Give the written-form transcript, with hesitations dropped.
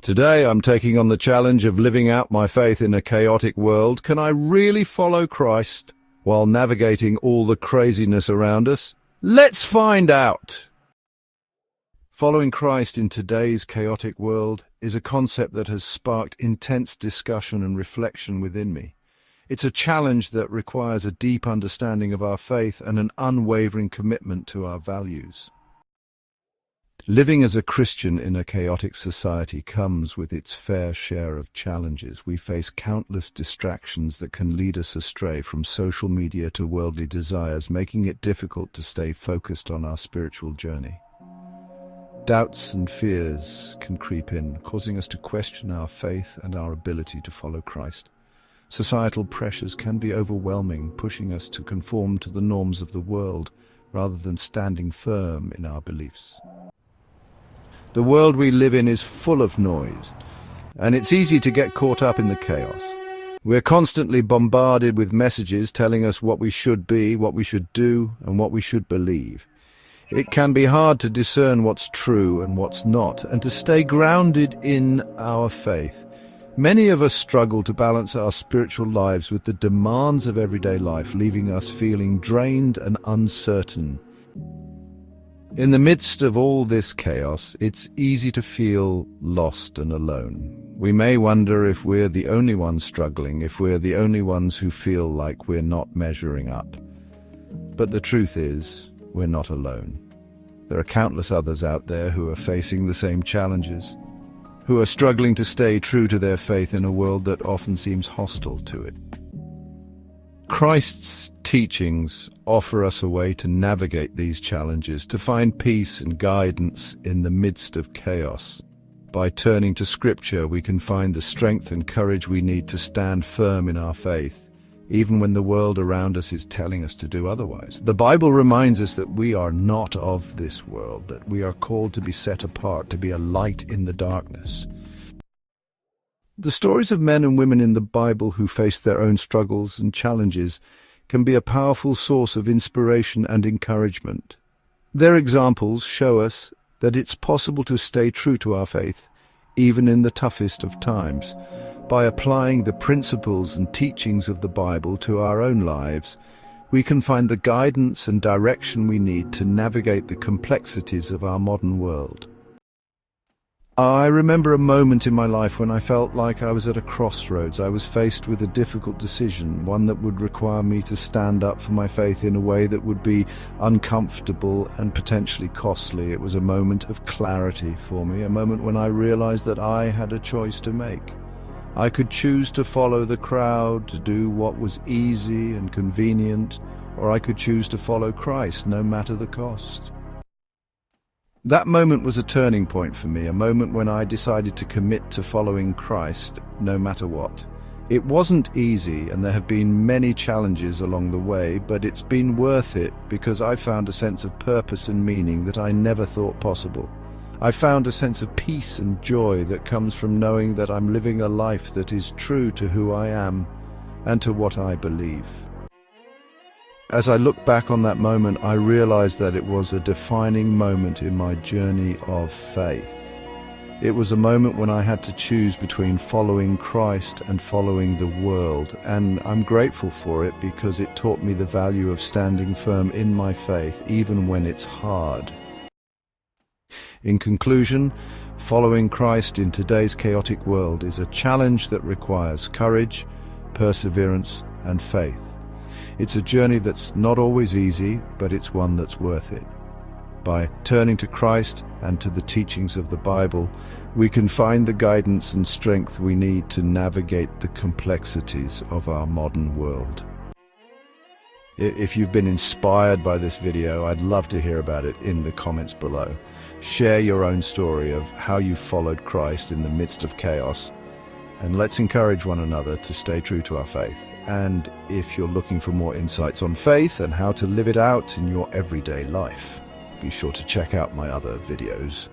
Today I'm taking on the challenge of living out my faith in a chaotic world. Can I really follow Christ while navigating all the craziness around us? Let's find out! Following Christ in today's chaotic world is a concept that has sparked intense discussion and reflection within me. It's a challenge that requires a deep understanding of our faith and an unwavering commitment to our values. Living as a Christian in a chaotic society comes with its fair share of challenges. We face countless distractions that can lead us astray, from social media to worldly desires, making it difficult to stay focused on our spiritual journey. Doubts and fears can creep in, causing us to question our faith and our ability to follow Christ. Societal pressures can be overwhelming, pushing us to conform to the norms of the world rather than standing firm in our beliefs. The world we live in is full of noise, and it's easy to get caught up in the chaos. We're constantly bombarded with messages telling us what we should be, what we should do, and what we should believe. It can be hard to discern what's true and what's not, and to stay grounded in our faith. Many of us struggle to balance our spiritual lives with the demands of everyday life, leaving us feeling drained and uncertain. In the midst of all this chaos, it's easy to feel lost and alone. We may wonder if we're the only ones struggling, if we're the only ones who feel like we're not measuring up. But the truth is, we're not alone. There are countless others out there who are facing the same challenges, who are struggling to stay true to their faith in a world that often seems hostile to it. Christ's teachings offer us a way to navigate these challenges, to find peace and guidance in the midst of chaos. By turning to Scripture, we can find the strength and courage we need to stand firm in our faith, even when the world around us is telling us to do otherwise. The Bible reminds us that we are not of this world, that we are called to be set apart, to be a light in the darkness. The stories of men and women in the Bible who faced their own struggles and challenges can be a powerful source of inspiration and encouragement. Their examples show us that it's possible to stay true to our faith, even in the toughest of times. By applying the principles and teachings of the Bible to our own lives, we can find the guidance and direction we need to navigate the complexities of our modern world. I remember a moment in my life when I felt like I was at a crossroads. I was faced with a difficult decision, one that would require me to stand up for my faith in a way that would be uncomfortable and potentially costly. It was a moment of clarity for me, a moment when I realized that I had a choice to make. I could choose to follow the crowd, to do what was easy and convenient, or I could choose to follow Christ, no matter the cost. That moment was a turning point for me, a moment when I decided to commit to following Christ, no matter what. It wasn't easy, and there have been many challenges along the way, but it's been worth it because I found a sense of purpose and meaning that I never thought possible. I found a sense of peace and joy that comes from knowing that I'm living a life that is true to who I am and to what I believe. As I look back on that moment, I realized that it was a defining moment in my journey of faith. It was a moment when I had to choose between following Christ and following the world, and I'm grateful for it because it taught me the value of standing firm in my faith, even when it's hard. In conclusion, following Christ in today's chaotic world is a challenge that requires courage, perseverance, and faith. It's a journey that's not always easy, but it's one that's worth it. By turning to Christ and to the teachings of the Bible, we can find the guidance and strength we need to navigate the complexities of our modern world. If you've been inspired by this video, I'd love to hear about it in the comments below. Share your own story of how you followed Christ in the midst of chaos, and let's encourage one another to stay true to our faith. And if you're looking for more insights on faith and how to live it out in your everyday life, be sure to check out my other videos.